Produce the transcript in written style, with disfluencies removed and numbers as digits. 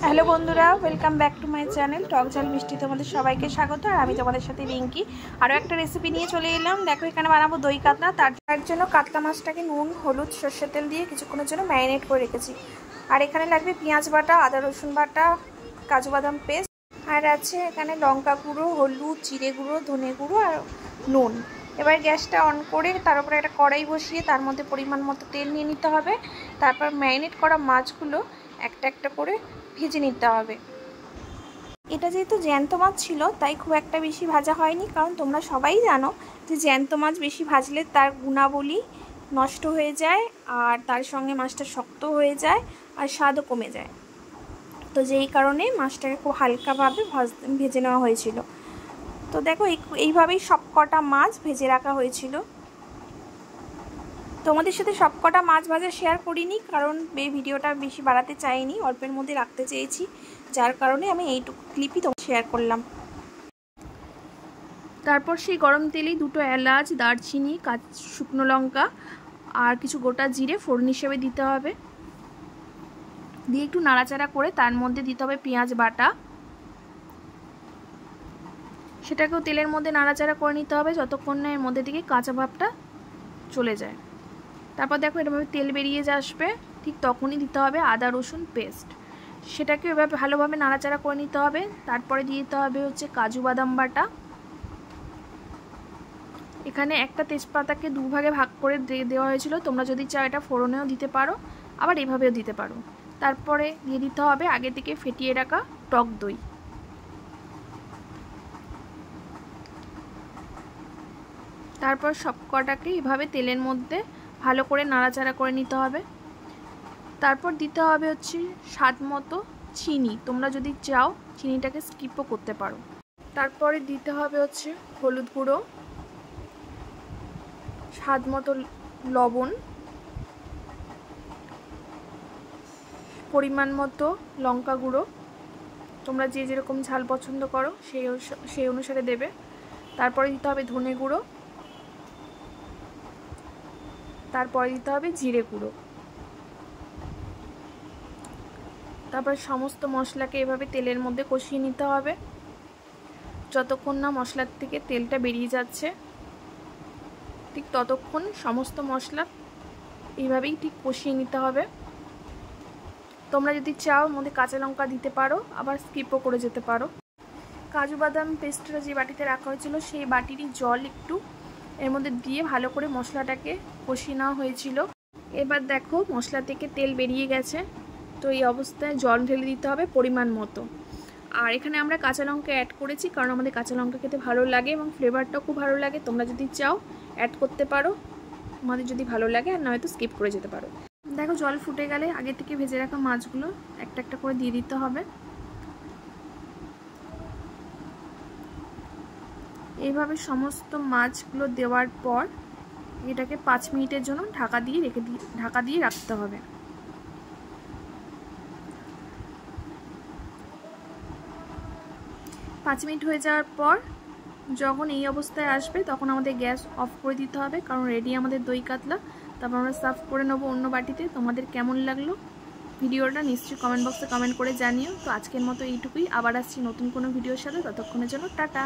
Hello বন্ধুরা, welcome back to my channel টক ঝাল মিষ্টি। তোমাদের সবাইকে স্বাগত। আর আমি তোমাদের সাথে রিঙ্কি আরও একটা রেসিপি নিয়ে চলে এলাম। দেখো, এখানে বানাবো দই কাতলা। তার জন্য কাতলা মাছটাকে নুন, হলুদ, সর্ষের তেল দিয়ে কিছুক্ষণের জন্য ম্যারিনেট করে রেখেছি। আর এখানে লাগবে পেঁয়াজ বাটা, আদা রসুন বাটা, কাজু বাদাম পেস্ট, আর আছে এখানে লঙ্কা গুঁড়ো, হলুদ, জিরে গুঁড়ো, ধনে গুঁড়ো আর নুন। এবার গ্যাসটা অন করে তার উপরে একটা কড়াই বসিয়ে তার মধ্যে পরিমাণ মতো তেল নিয়ে নিতে হবে। তারপর ম্যারিনেট করা মাছগুলো একটা একটা করে ভেজে নিতে হবে। এটা যেহেতু জ্যান্ত মাছ ছিল তাই খুব একটা বেশি ভাজা হয়নি, কারণ তোমরা সবাই জানো যে জ্যান্ত মাছ বেশি ভাজলে তার গুণাবলী নষ্ট হয়ে যায়, আর তার সঙ্গে মাছটা শক্ত হয়ে যায় আর স্বাদও কমে যায়। তো যেই কারণে মাছটাকে খুব হালকাভাবে ভেজে নেওয়া হয়েছিল। তো দেখো, এইভাবেই সব কটা মাছ ভেজে রাখা হয়েছিল। তোমাদের সাথে সব কটা মাছ ভাজা শেয়ার করিনি, কারণ এই ভিডিওটা বেশি বাড়াতে চাইনি, অল্পের মধ্যে রাখতে চেয়েছি, যার কারণে আমি এইটুকু ক্লিপই তোমাকে শেয়ার করলাম। তারপর সেই গরম তেলেই দুটো এলাচ, দারচিনি, শুকনো লঙ্কা আর কিছু গোটা জিরে ফোড়ন হিসেবে দিতে হবে। দিয়ে একটু নাড়াচাড়া করে তার মধ্যে দিতে হবে পেঁয়াজ বাটা। সেটাকেও তেলের মধ্যে নাড়াচাড়া করে নিতে হবে যতক্ষণ না এর মধ্যে থেকে কাঁচা ভাবটা চলে যায়। তারপর দেখো, এরভাবে তেল বেরিয়ে আসবে, ঠিক তখনই দিতে হবে আদা রসুন পেস্ট। সেটাকে এভাবে ভালোভাবে নাড়াচাড়া করে নিতে হবে। তারপরে দিয়ে দিতে হবে হচ্ছে কাজু বাদাম বাটা। এখানে একটা তেজপাতাকে দুভাগে ভাগ করে দেওয়া হয়েছিল, তোমরা যদি চাও এটা ফোড়নেও দিতে পারো, আবার এভাবেও দিতে পারো। তারপরে দিয়ে দিতে হবে আগে থেকে ফেটিয়ে রাখা টক দই। তারপর সব কটাকে এভাবে তেলের মধ্যে ভালো করে নাড়াচাড়া করে নিতে হবে। তারপর দিতে হবে হচ্ছে স্বাদ মতো চিনি, তোমরা যদি চাও চিনিটাকে স্কিপও করতে পারো। তারপরে দিতে হবে হচ্ছে হলুদ গুঁড়ো, স্বাদ মতো লবণ, পরিমাণ মতো লঙ্কা গুঁড়ো, তোমরা যে যেরকম ঝাল পছন্দ করো সেই অনুসারে দেবে। তারপরে দিতে হবে ধনে গুঁড়ো, তারপরে দিতে হবে জিরে গুঁড়ো। তারপর সমস্ত মশলাকে এভাবে তেলের মধ্যে কষিয়ে নিতে হবে যতক্ষণ না মশলার থেকে তেলটা বেরিয়ে যাচ্ছে, ঠিক ততক্ষণ সমস্ত মশলা এইভাবেই ঠিক কষিয়ে নিতে হবে। তোমরা যদি চাও এর মধ্যে কাঁচা লঙ্কা দিতে পারো, আবার স্কিপও করে যেতে পারো। কাজু বাদাম পেস্টটা যে বাটিতে রাখা হয়েছিল সেই বাটিরই জল একটু এর মধ্যে দিয়ে ভালো করে মশলাটাকে কষিয়ে নেওয়া হয়েছিল। এবার দেখো মশলা থেকে তেল বেরিয়ে গেছে, তো এই অবস্থায় জল ঢেলে দিতে হবে পরিমাণ মতো। আর এখানে আমরা কাঁচা লঙ্কা অ্যাড করেছি, কারণ আমাদের কাঁচা লঙ্কা খেতে ভালো লাগে এবং ফ্লেভারটাও খুব ভালো লাগে। তোমরা যদি চাও অ্যাড করতে পারো, আমাদের যদি ভালো লাগে, আর নয়তো স্কিপ করে যেতে পারো। দেখো জল ফুটে গেলে আগে থেকে ভেজে রাখা মাছগুলো একটা একটা করে দিয়ে দিতে হবে। এইভাবে সমস্ত মাছগুলো দেওয়ার পর এটাকে 5 মিনিটের জন্য ঢাকা দিয়ে রাখতে হবে। পাঁচ মিনিট হয়ে যাওয়ার পর যখন এই অবস্থায় আসবে তখন আমাদের গ্যাস অফ করে দিতে হবে, কারণ রেডি আমাদের দই কাতলা। তারপর আমরা সার্ভ করে নেবো অন্য বাটিতে। তোমাদের কেমন লাগলো ভিডিওটা নিশ্চয়ই কমেন্ট বক্সে কমেন্ট করে জানিও। তো আজকের মতো এইটুকুই, আবার আসছি নতুন কোনো ভিডিওর সাথে, ততক্ষণের জন্য টাটা।